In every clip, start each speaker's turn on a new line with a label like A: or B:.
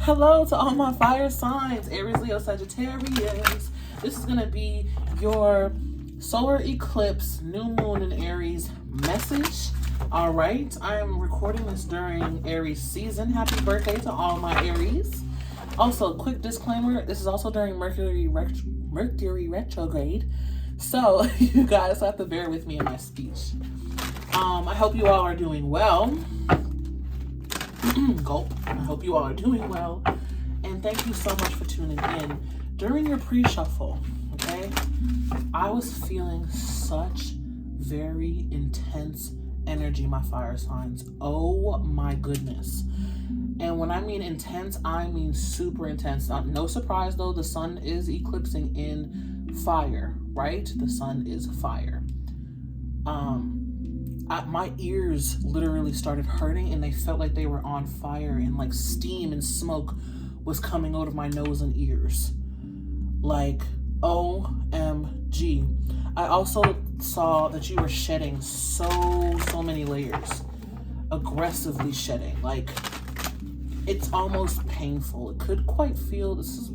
A: Hello to all my fire signs, Aries, Leo, Sagittarius. This is going to be your solar eclipse, new moon in Aries message. All right, I am recording this during Aries season. Happy birthday to all my Aries. Also, quick disclaimer, this is also during Mercury retrograde. So you guys have to bear with me in my speech. I hope you all are doing well. Gulp. I hope you all are doing well. And thank you so much for tuning in. During your pre-shuffle, okay, I was feeling such very intense energy, my fire signs. Oh my goodness. And when I mean intense, I mean super intense. No surprise though, the sun is eclipsing in fire, right? The sun is fire. My ears literally started hurting and they felt like they were on fire, and like steam and smoke was coming out of my nose and ears. Like, OMG. I also saw that you were shedding so many layers. Aggressively shedding. Like, it's almost painful. It could quite feel, this is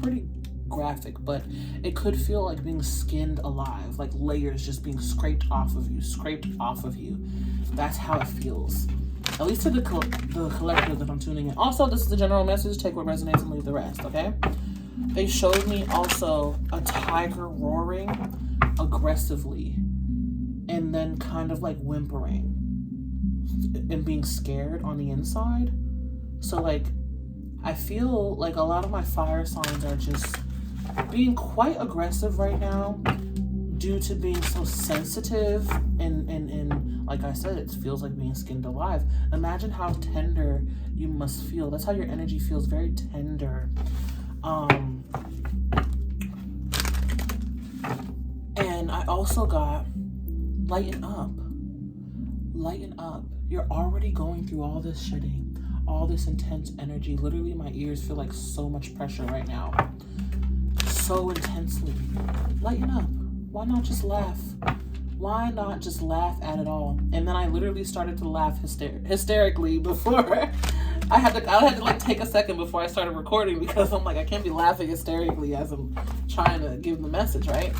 A: pretty graphic, but it could feel like being skinned alive, like layers just being scraped off of you. That's how it feels, at least to the collective that I'm tuning in. Also, this is the general message. Take what resonates and leave the rest, okay? They showed me also a tiger roaring aggressively and then kind of like whimpering and being scared on the inside. So like, I feel like a lot of my fire signs are just being quite aggressive right now due to being so sensitive and like I said, it feels like being skinned alive. Imagine how tender you must feel. That's how your energy feels, very tender. And I also got lighten up. Lighten up. You're already going through all this shedding, all this intense energy. Literally, my ears feel like so much pressure right now. So intensely. Lighten up. Why not just laugh? Why not just laugh at it all? And then I literally started to laugh hysterically before I had to like take a second before I started recording, because I'm like, I can't be laughing hysterically as I'm trying to give the message, right?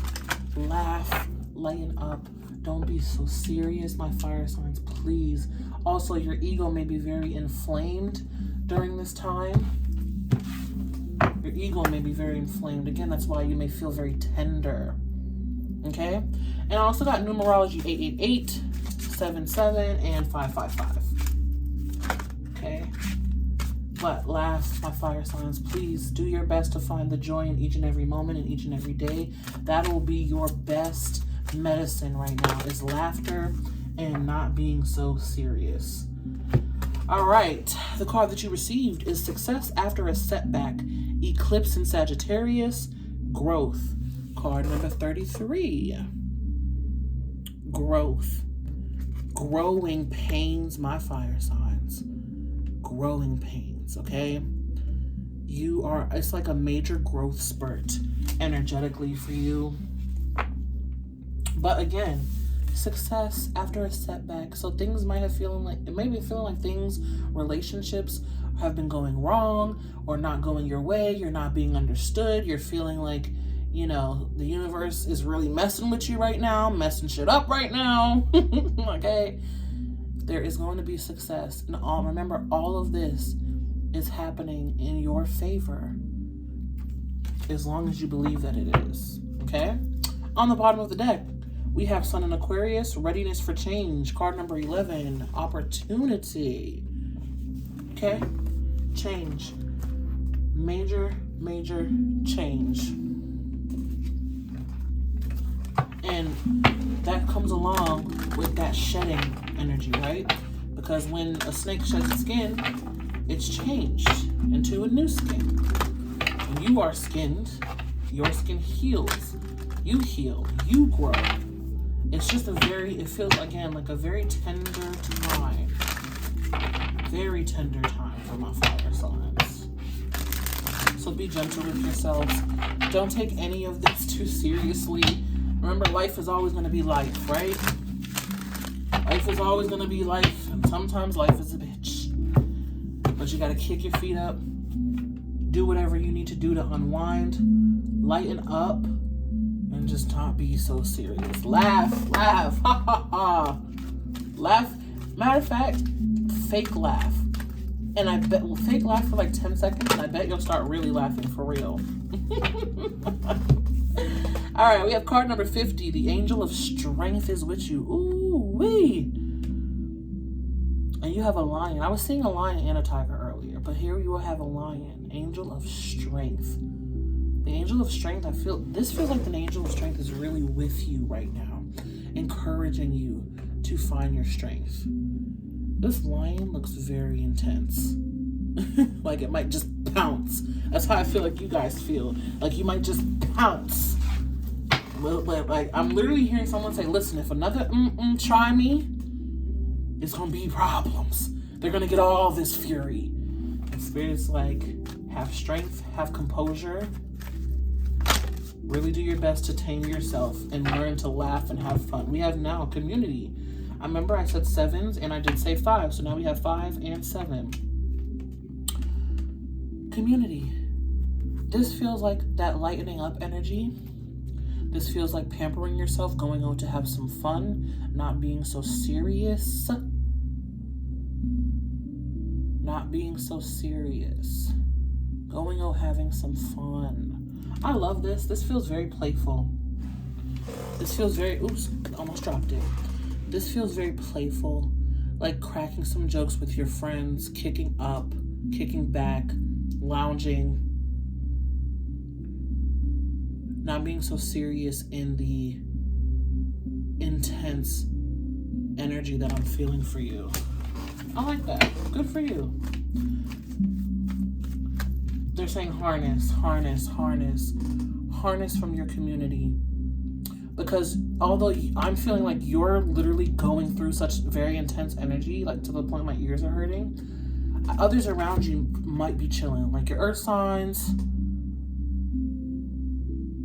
A: Laugh, lighten up. Don't be so serious, my fire signs, please. Also, your ego may be very inflamed during this time. Your ego may be very inflamed. Again, that's why you may feel very tender. Okay? And I also got numerology 888, 77, and 555. Okay? But last, my fire signs, please do your best to find the joy in each and every moment and each and every day. That will be your best medicine right now, is laughter and not being so serious. All right, the card that you received is Success After a Setback, Eclipse in Sagittarius, Growth. Card number 33. Growth. Growing pains, my fire signs. Growing pains, okay? It's like a major growth spurt energetically for you. But again, success after a setback. So things might have feeling like things, relationships have been going wrong or not going your way. You're not being understood. You're feeling like, you know, the universe is really messing with you right now, messing shit up right now. Okay? There is going to be success. And remember, all of this is happening in your favor as long as you believe that it is. Okay? On the bottom of the deck, we have Sun in Aquarius, Readiness for Change. Card number 11, Opportunity. Okay? Change. Major change. And that comes along with that shedding energy, right? Because when a snake sheds its skin, it's changed into a new skin. When you are skinned, your skin heals. You heal. You grow. It's just it feels again like a very tender time. Very tender time for my fire signs. So be gentle with yourselves. Don't take any of this too seriously. Remember, life is always going to be life, right? Life is always going to be life, and sometimes life is a bitch. but you got to kick your feet up, do whatever you need to do to unwind, lighten up, and just not be so serious. Laugh, ha ha ha. Laugh. Matter of fact, fake laugh. And I bet, well, fake laugh for like 10 seconds, and I bet you'll start really laughing for real. All right, we have card number 50. The angel of strength is with you. Ooh, wee. And you have a lion. I was seeing a lion and a tiger earlier, but here you will have a lion. Angel of strength. The angel of strength, this feels like the angel of strength is really with you right now, encouraging you to find your strength. This lion looks very intense. Like it might just pounce. That's how I feel like you guys feel. Like you might just pounce. But like I'm literally hearing someone say, listen, if another try me, it's gonna be problems. They're gonna get all this fury. And Spirit's like, have strength, have composure. Really do your best to tame yourself and learn to laugh and have fun. We have now community. I remember I said 7s and I did say 5. So now we have 5 and 7. Community. This feels like that lightening up energy. This feels like pampering yourself, going out to have some fun, not being so serious. Not being so serious. Going out having some fun. I love this. This feels very playful. This feels very, oops, almost dropped it. This feels very playful, like cracking some jokes with your friends, kicking up, kicking back, lounging, not being so serious in the intense energy that I'm feeling for you. I like that. Good for you. They're saying harness, harness, harness, harness from your community. Because although I'm feeling like you're literally going through such very intense energy, like to the point my ears are hurting, others around you might be chilling. Like your earth signs,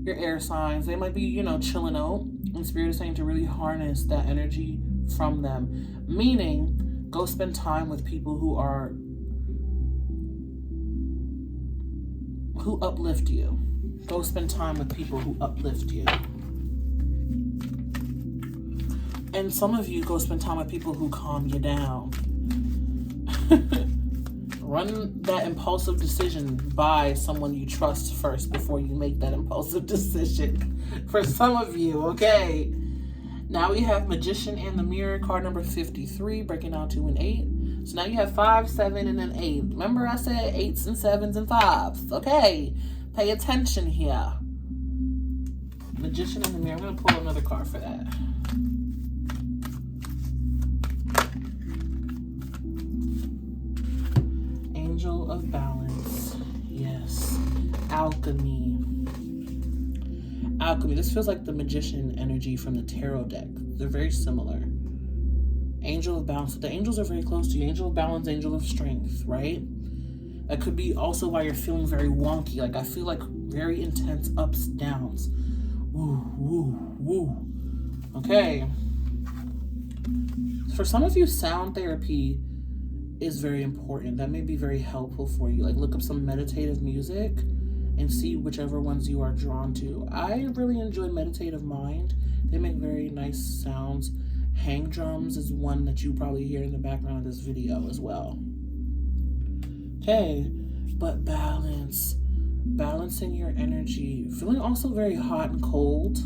A: your air signs, they might be, chilling out. And Spirit is saying to really harness that energy from them. Meaning, go spend time with people who uplift you. Go spend time with people who uplift you. And some of you go spend time with people who calm you down. Run that impulsive decision by someone you trust first before you make that impulsive decision. For some of you, okay? Now we have Magician and the Mirror, card number 53, breaking down to an 8. So now you have 5, 7, and an 8. Remember I said 8s and 7s and 5s. Okay, pay attention here. Magician and the Mirror. I'm going to pull another card for that. Angel of Balance. Yes. Alchemy. Alchemy. This feels like the Magician energy from the tarot deck. They're very similar. Angel of Balance. The angels are very close to you. Angel of Balance, Angel of Strength, right? That could be also why you're feeling very wonky. Like I feel like very intense ups, downs. Woo, woo, woo. Okay. For some of you, sound therapy is very important. That may be very helpful for you. Like look up some meditative music and see whichever ones you are drawn to. I really enjoy Meditative Mind. They make very nice sounds. Hang drums is one that you probably hear in the background of this video as well. Okay, but balance. Balancing your energy. Feeling also very hot and cold.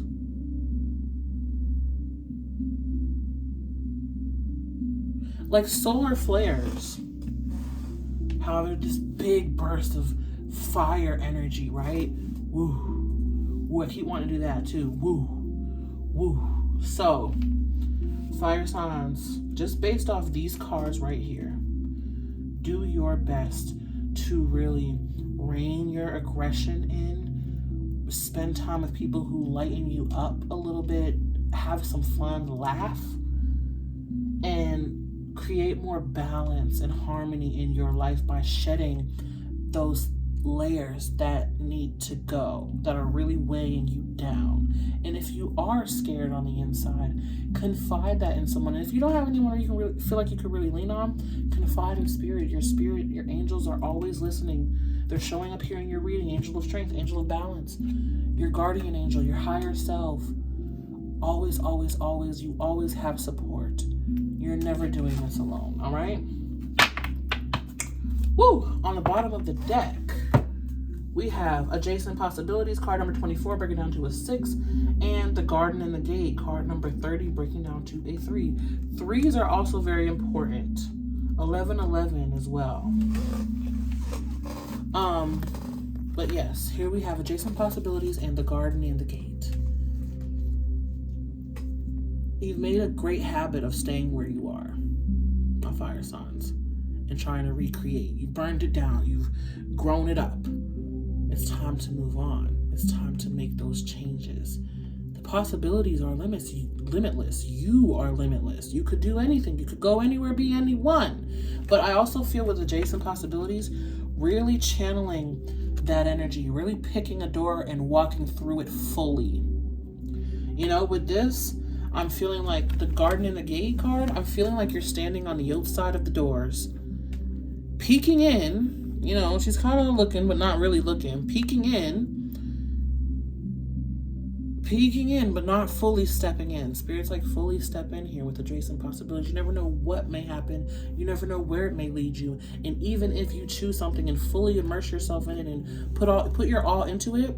A: Like solar flares. How they're this big burst of fire energy, right? Woo. Woo, I keep wanting to do that too. Woo. Woo. So, fire signs, just based off these cards right here, do your best to really rein your aggression in. Spend time with people who lighten you up a little bit. Have some fun, laugh, and create more balance and harmony in your life by shedding those layers that need to go, that are really weighing you down. And if you are scared on the inside, confide that in someone. And if you don't have anyone you can really feel like you could really lean on, confide in spirit. Your angels are always listening. They're showing up here in your reading. Angel of strength, angel of balance, your guardian angel, your higher self. Always, always, always, you always have support. You're never doing this alone, all right? Woo! On the bottom of the deck, we have Adjacent Possibilities, card number 24, breaking down to a 6, and The Garden and the Gate, card number 30, breaking down to a 3. Threes are also very important. 11 as well. But yes, here we have Adjacent Possibilities and The Garden and the Gate. You've made a great habit of staying where you are, my fire signs, and trying to recreate. You've burned it down. You've grown it up. It's time to move on. It's time to make those changes. The possibilities are limitless. You are limitless. You could do anything. You could go anywhere, be anyone. But I also feel with Adjacent Possibilities, really channeling that energy, really picking a door and walking through it fully. You know, with this, I'm feeling like the Garden and the Gate card, I'm feeling like you're standing on the outside of the doors, peeking in, you know, she's kind of looking, but not really looking, peeking in, but not fully stepping in. Spirit's like, fully step in here with Adjacent Possibilities. You never know what may happen. You never know where it may lead you. And even if you choose something and fully immerse yourself in it and put your all into it,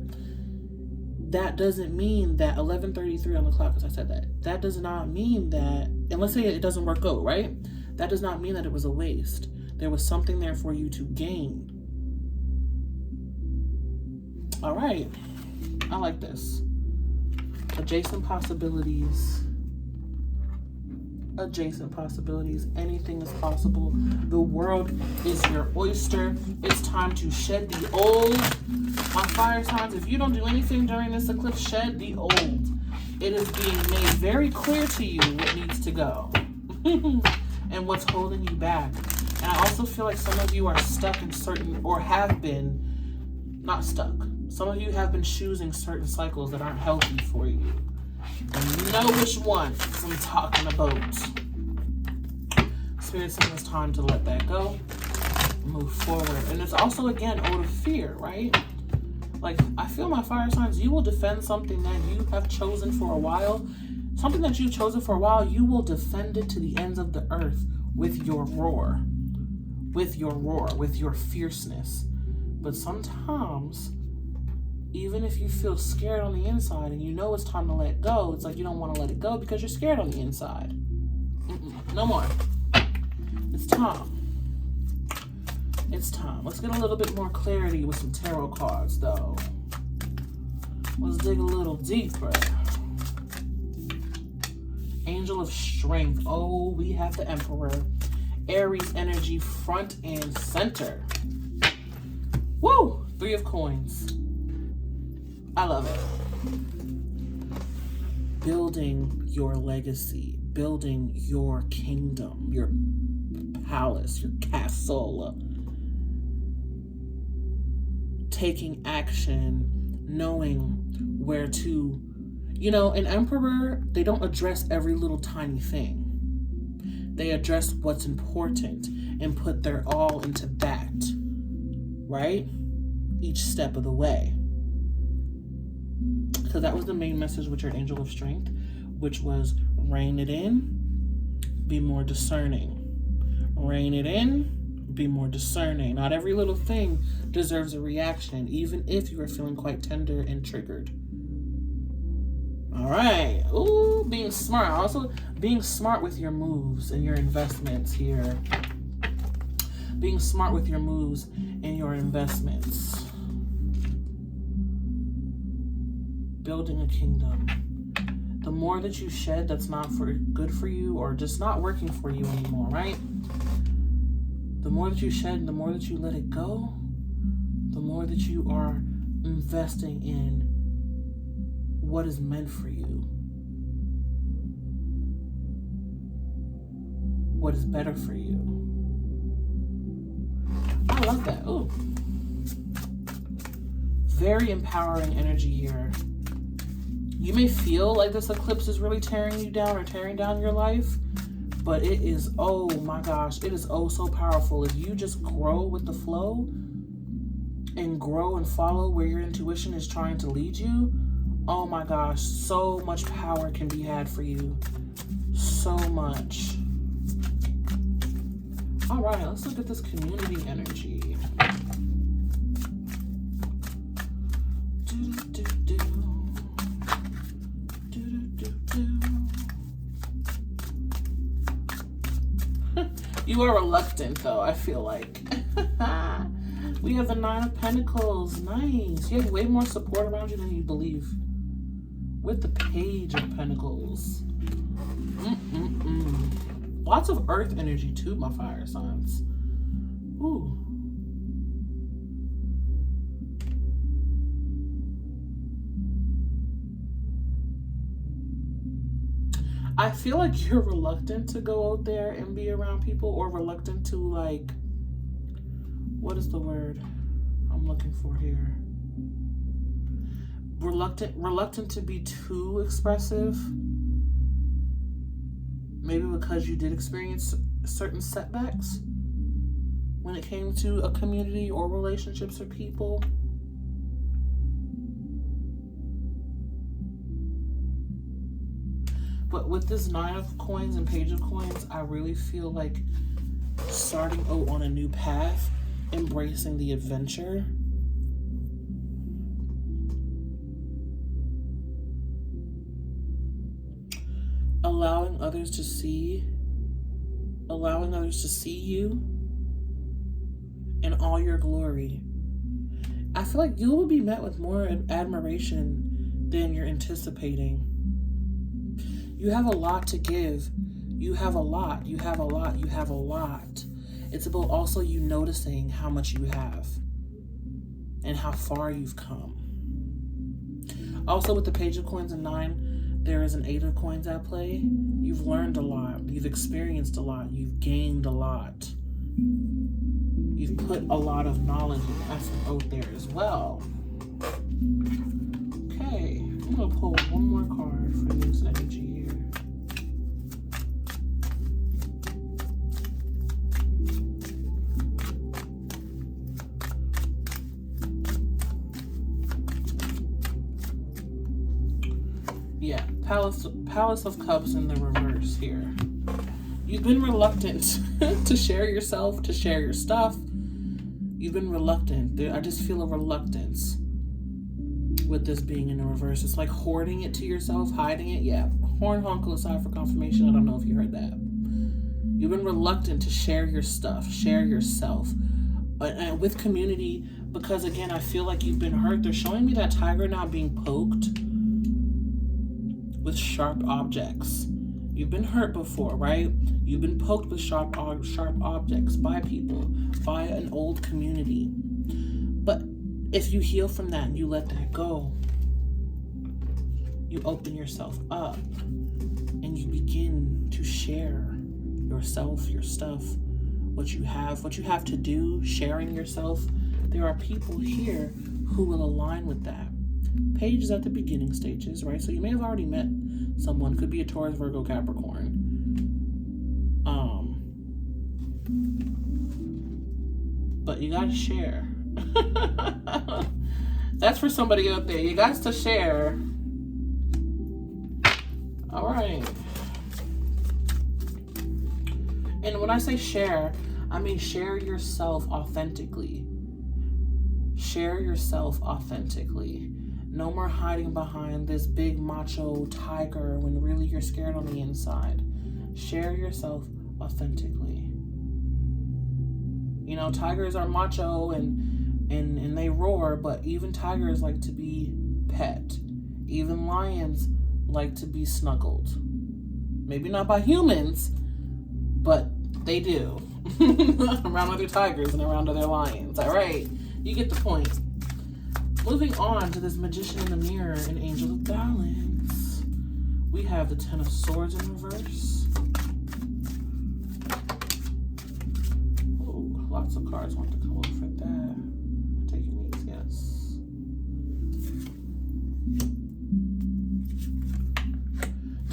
A: that doesn't mean that 11:33 on the clock, as I said that does not mean that, and let's say it doesn't work out, right? That does not mean that it was a waste. There was something there for you to gain. All right. I like this. Adjacent Possibilities. Adjacent Possibilities. Anything is possible. The world is your oyster. It's time to shed the old. My fire signs, if you don't do anything during this eclipse, shed the old. It is being made very clear to you what needs to go and what's holding you back. And I also feel like some of you are stuck in certain, or have been, not stuck. Some of you have been choosing certain cycles that aren't healthy for you. And you know which one I'm talking about. Spirit saying it's time to let that go. Move forward. And it's also, again, out of fear, right? Like, I feel my fire signs, you will defend something that you have chosen for a while. Something that you've chosen for a while, you will defend it to the ends of the earth with your roar. With your fierceness. But sometimes, even if you feel scared on the inside and you know it's time to let go, it's like you don't want to let it go because you're scared on the inside. No more. It's time. It's time. Let's get a little bit more clarity with some tarot cards, though. Let's dig a little deeper. Angel of Strength. Oh, we have the Emperor. Aries energy front and center. Woo! 3 of Coins. I love it. Building your legacy. Building your kingdom. Your palace. Your castle. Taking action. Knowing where to. You know, an Emperor, they don't address every little tiny thing. They address what's important and put their all into that. Right? Each step of the way. So that was the main message with your Angel of Strength, which was rein it in, be more discerning. Rein it in, be more discerning. Not every little thing deserves a reaction, even if you are feeling quite tender and triggered. All right. Ooh, being smart. Also, being smart with your moves and your investments here. Being smart with your moves and your investments. Building a kingdom. The more that you shed that's not good for you or just not working for you anymore, right? The more that you shed and the more that you let it go, the more that you are investing in what is meant for you. What is better for you. I love that. Ooh. Very empowering energy here. You may feel like this eclipse is really tearing you down or tearing down your life, but it is, oh my gosh, it is oh so powerful. If you just grow with the flow and grow and follow where your intuition is trying to lead you, oh my gosh, so much power can be had for you. So much. All right, let's look at this community energy. You are reluctant, though, I feel like. We have the Nine of Pentacles. Nice. You have way more support around you than you believe. With the Page of Pentacles. Lots of earth energy, too, my fire signs. Ooh. I feel like you're reluctant to go out there and be around people, or reluctant to, like, what is the word I'm looking for here? Reluctant to be too expressive. Maybe because you did experience certain setbacks when it came to a community or relationships or people. But with this Nine of Coins and Page of Coins, I really feel like starting out on a new path, embracing the adventure. Allowing others to see you in all your glory. I feel like you will be met with more admiration than you're anticipating. You have a lot to give. You have a lot. It's about also you noticing how much you have and how far you've come. Also, with the Page of Coins and 9, there is an 8 of Coins at play. You've learned a lot. You've experienced a lot. You've gained a lot. You've put a lot of knowledge and effort out there as well. Okay, I'm going to pull one more card for this energy here. Yeah, Palace of Cups in the reverse here. You've been reluctant to share yourself, to share your stuff. You've been reluctant. I just feel a reluctance with this being in the reverse. It's like hoarding it to yourself, hiding it. Yeah, horn honk aside for confirmation. I don't know if you heard that. You've been reluctant to share your stuff, share yourself. And with community, because again, I feel like you've been hurt. They're showing me that tiger now being poked with sharp objects. You've been hurt before, right? You've been poked with sharp objects by people, by an old community. But if you heal from that and you let that go, you open yourself up and you begin to share yourself, your stuff, what you have to do, sharing yourself. There are people here who will align with that. Page is at the beginning stages, right? So you may have already met someone. Could be a Taurus, Virgo, Capricorn. But you gotta share. That's for somebody out there. You got to share. All right. And when I say share, I mean share yourself authentically. Share yourself authentically. No more hiding behind this big macho tiger when really you're scared on the inside. Share yourself authentically. You know, tigers are macho and they roar, but even tigers like to be pet. Even lions like to be snuggled. Maybe not by humans, but they do. Around other tigers and around other lions. All right, you get the point. Moving on to this Magician in the Mirror and Angel of Balance. We have the Ten of Swords in reverse. Oh, lots of cards want to come up for that. I'm taking these, yes.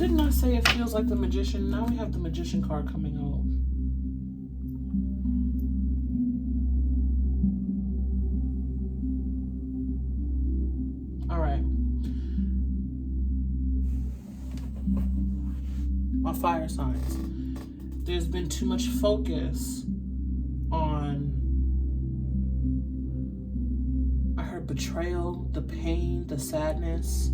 A: Didn't I say it feels like the Magician? Now we have the Magician card coming out. All right. My fire signs. There's been too much focus on, I heard betrayal, the pain, the sadness.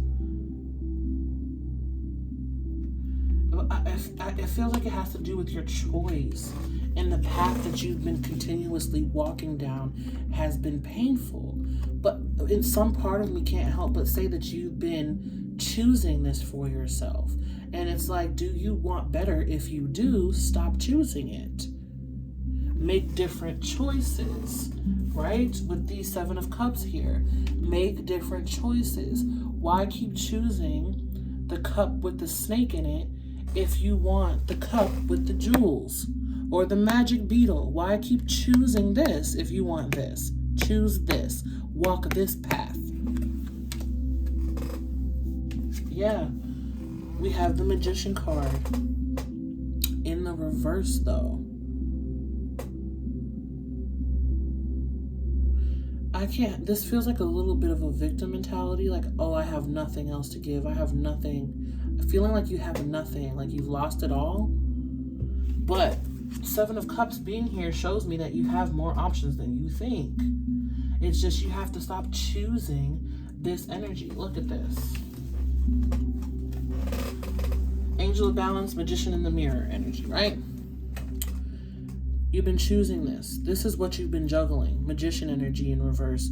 A: I feel like it has to do with your choice, and the path that you've been continuously walking down has been painful. But in some part of me can't help but say that you've been choosing this for yourself. And it's like, do you want better? If you do, stop choosing it. Make different choices, right? With these 7 of Cups here, make different choices. Why keep choosing the cup with the snake in it if you want the cup with the jewels or the magic beetle? Why keep choosing this if you want this? Choose this. Walk this path. Yeah, we have the Magician card in the reverse though. I can't, this feels like a little bit of a victim mentality, like, oh, I have nothing else to give. I have nothing. Feeling like you have nothing, like you've lost it all. But 7 of Cups being here shows me that you have more options than you think. It's just you have to stop choosing this energy. Look at this. Angel of Balance, Magician in the Mirror energy, right? You've been choosing this. This is what you've been juggling. Magician energy in reverse.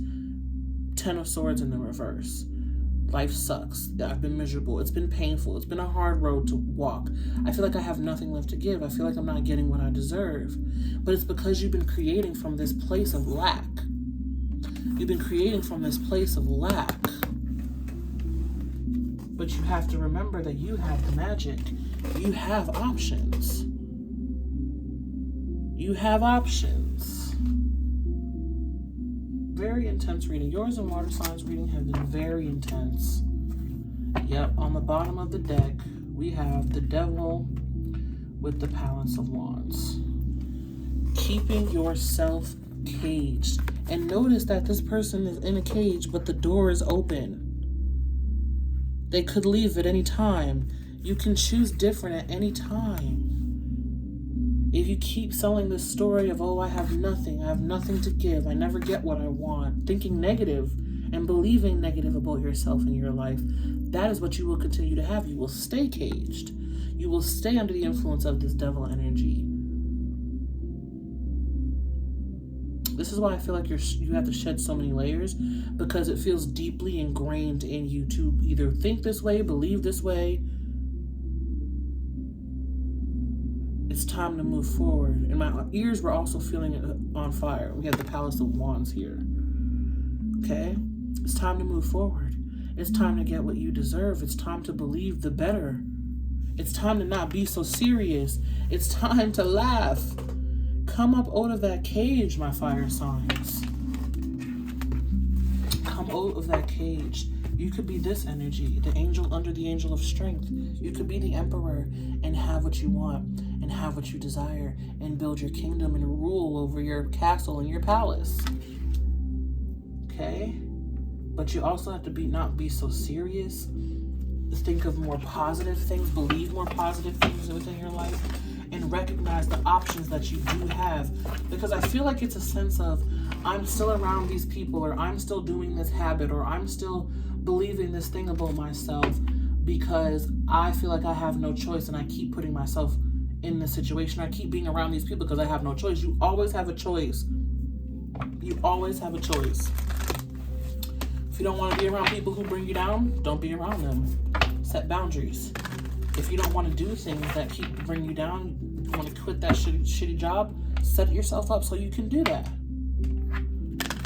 A: 10 of Swords in the reverse. Life sucks. I've been miserable. It's been painful. It's been a hard road to walk. I feel like I have nothing left to give. I feel like I'm not getting what I deserve. But it's because you've been creating from this place of lack. You've been creating from this place of lack. But you have to remember that you have the magic. You have options. You have options. Very intense reading. Yours and water signs reading have been very intense. Yep, on the bottom of the deck, we have the Devil with the Palace of Wands. Keeping yourself caged. And notice that this person is in a cage, but the door is open. They could leave at any time. You can choose different at any time. If you keep selling this story of, oh, I have nothing to give, I never get what I want, thinking negative and believing negative about yourself and your life, that is what you will continue to have. You will stay caged. You will stay under the influence of this devil energy. This is why I feel like you have to shed so many layers, because it feels deeply ingrained in you to either think this way, believe this way. It's time to move forward. And my ears were also feeling it on fire. We have the Palace of Wands here. Okay? It's time to move forward. It's time to get what you deserve. It's time to believe the better. It's time to not be so serious. It's time to laugh. Come up out of that cage, my fire signs. Come out of that cage. You could be this energy, the angel under the angel of strength. You could be the emperor and have what you want and have what you desire and build your kingdom and rule over your castle and your palace. Okay? But you also have to not be so serious. Think of more positive things, believe more positive things within your life, and recognize the options that you do have. Because I feel like it's a sense of, I'm still around these people, or I'm still doing this habit, or I'm still believing this thing about myself because I feel like I have no choice, and I keep putting myself in this situation. I keep being around these people because I have no choice. You always have a choice. You always have a choice. If you don't want to be around people who bring you down, don't be around them. Set boundaries. If you don't want to do things that keep bringing you down, you want to quit that shitty job, set yourself up so you can do that.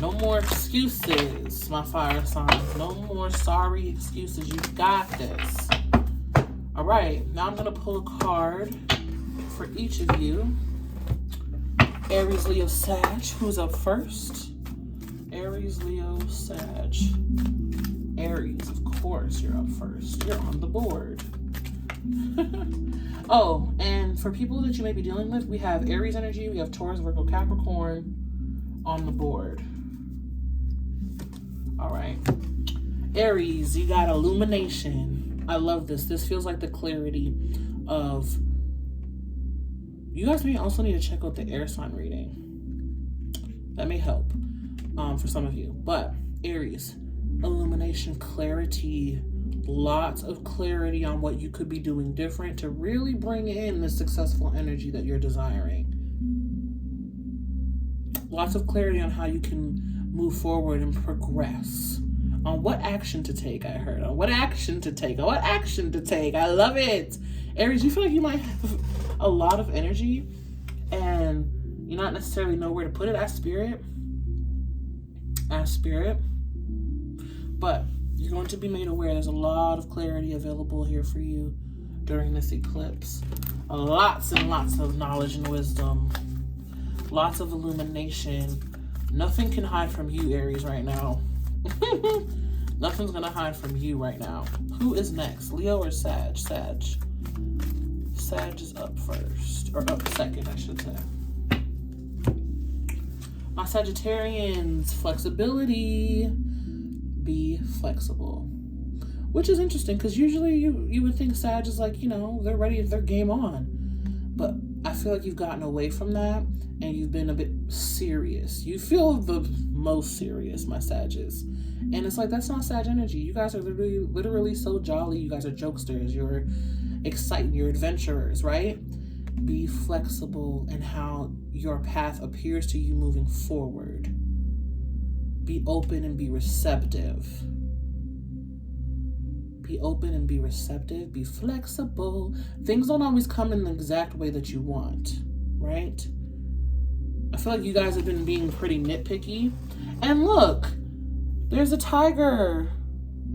A: No more excuses, my fire signs. No more sorry excuses. You got this. All right, now I'm going to pull a card for each of you. Aries, Leo, Sag. Who's up first? Aries, Leo, Sag. Aries, of course, you're up first. You're on the board. Oh, and for people that you may be dealing with, we have Aries energy, we have Taurus, Virgo, Capricorn on the board. All right. Aries, you got illumination. I love this. This feels like the clarity of... You guys may also need to check out the air sign reading. That may help for some of you. But Aries, illumination, clarity, lots of clarity on what you could be doing different to really bring in the successful energy that you're desiring. Lots of clarity on how you can move forward and progress. On what action to take, I heard. On what action to take. On what action to take. I love it. Aries, you feel like you might have a lot of energy and you not necessarily know where to put it. Ask spirit. Ask spirit. But you're going to be made aware there's a lot of clarity available here for you during this eclipse. Lots and lots of knowledge and wisdom. Lots of illumination. Nothing can hide from you, Aries, right now. Nothing's gonna hide from you right now. Who is next? Leo or Sag? Sag. Sag is up first. Or up second, I should say. My Sagittarians, flexibility. Be flexible. Which is interesting because usually you would think Sag is like, you know, they're ready, they're game on. But I feel like you've gotten away from that and you've been a bit serious. You feel the most serious, my Sages. And it's like, that's not Sag energy. You guys are literally so jolly. You guys are jokesters. You're exciting. You're adventurers, right? Be flexible in how your path appears to you moving forward. Be open and be receptive. Be open and be receptive. Be flexible. Things don't always come in the exact way that you want, right? I feel like you guys have been being pretty nitpicky. And look, there's a tiger,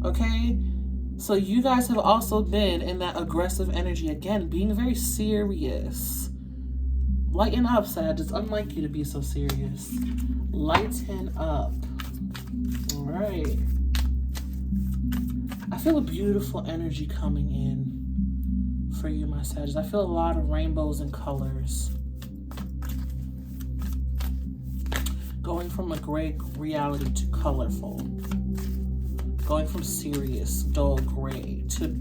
A: okay? So you guys have also been in that aggressive energy again, being very serious. Lighten up, Sag. It's unlike you to be so serious. Lighten up. All right. I feel a beautiful energy coming in for you, my Sagittarius. I feel a lot of rainbows and colors. Going from a gray reality to colorful. Going from serious, dull gray to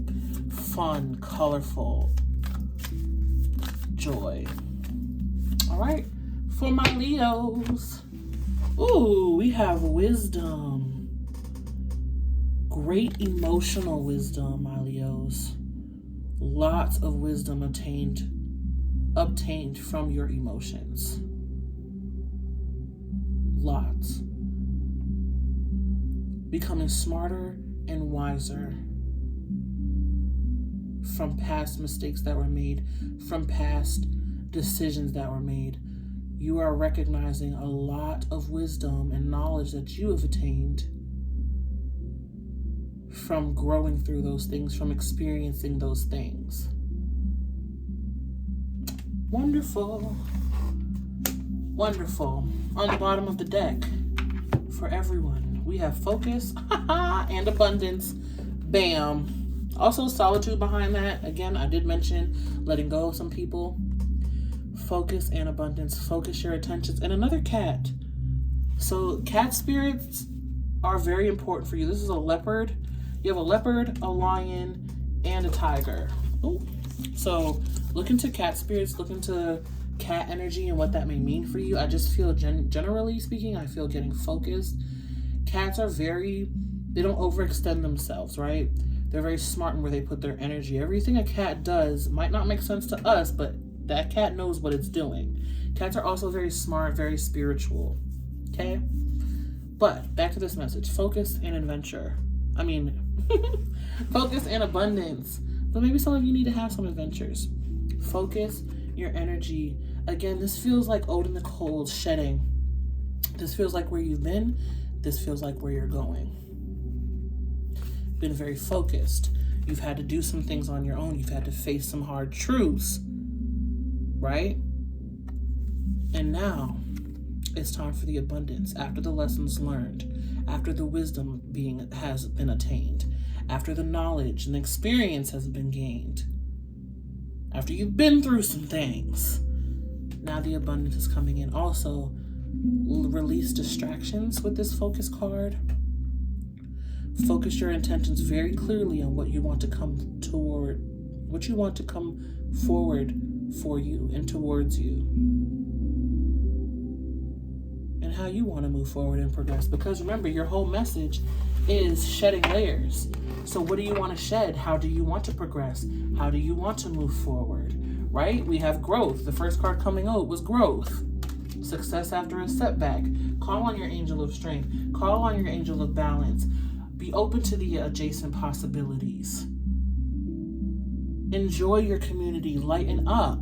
A: fun, colorful joy. All right, for my Leos. Ooh, we have wisdom. Great emotional wisdom, my Leos. Lots of wisdom obtained from your emotions. Lots. Becoming smarter and wiser from past mistakes that were made, from past decisions that were made. You are recognizing a lot of wisdom and knowledge that you have attained from growing through those things, from experiencing those things. Wonderful. Wonderful. On the bottom of the deck, for everyone, we have focus and abundance. Bam. Also solitude behind that. Again, I did mention letting go of some people. Focus and abundance. Focus your attentions. And another cat. So cat spirits are very important for you. This is a leopard. You have a leopard, a lion, and a tiger. Ooh. So look into cat spirits. Look into cat energy and what that may mean for you. I just feel generally speaking, I feel getting focused. Cats are they don't overextend themselves, right? They're very smart in where they put their energy. Everything a cat does might not make sense to us, but that cat knows what it's doing. Cats are also very smart, very spiritual. Okay? But back to this message. Focus and adventure. Focus and abundance. But maybe some of you need to have some adventures. Focus your energy. Again, this feels like Ode in the Cold shedding. This feels like where you've been. This feels like where you're going. Been very focused. You've had to do some things on your own. You've had to face some hard truths. Right? And now it's time for the abundance. After the lessons learned, after the wisdom has been attained, after the knowledge and experience has been gained, After you've been through some things, now the abundance is coming in. Also, release distractions with this focus card. Focus your intentions very clearly on what you want to come toward, what you want to come forward for you and towards you, and how you want to move forward and progress. Because remember, your whole message is shedding layers. So what do you want to shed? How do you want to progress? How do you want to move forward? Right? We have growth. The first card coming out was growth. Success after a setback. Call on your angel of strength. Call on your angel of balance. Be open to the adjacent possibilities. Enjoy your community. Lighten up.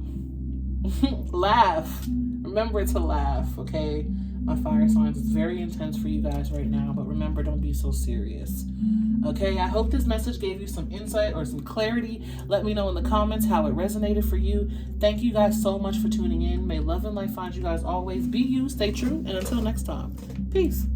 A: Laugh. Remember to laugh, okay? My fire signs, it's very intense for you guys right now, but remember, don't be so serious. Okay, I hope this message gave you some insight or some clarity. Let me know in the comments how it resonated for you. Thank you guys so much for tuning in. May love and light find you guys always. Be you, stay true, and until next time, peace.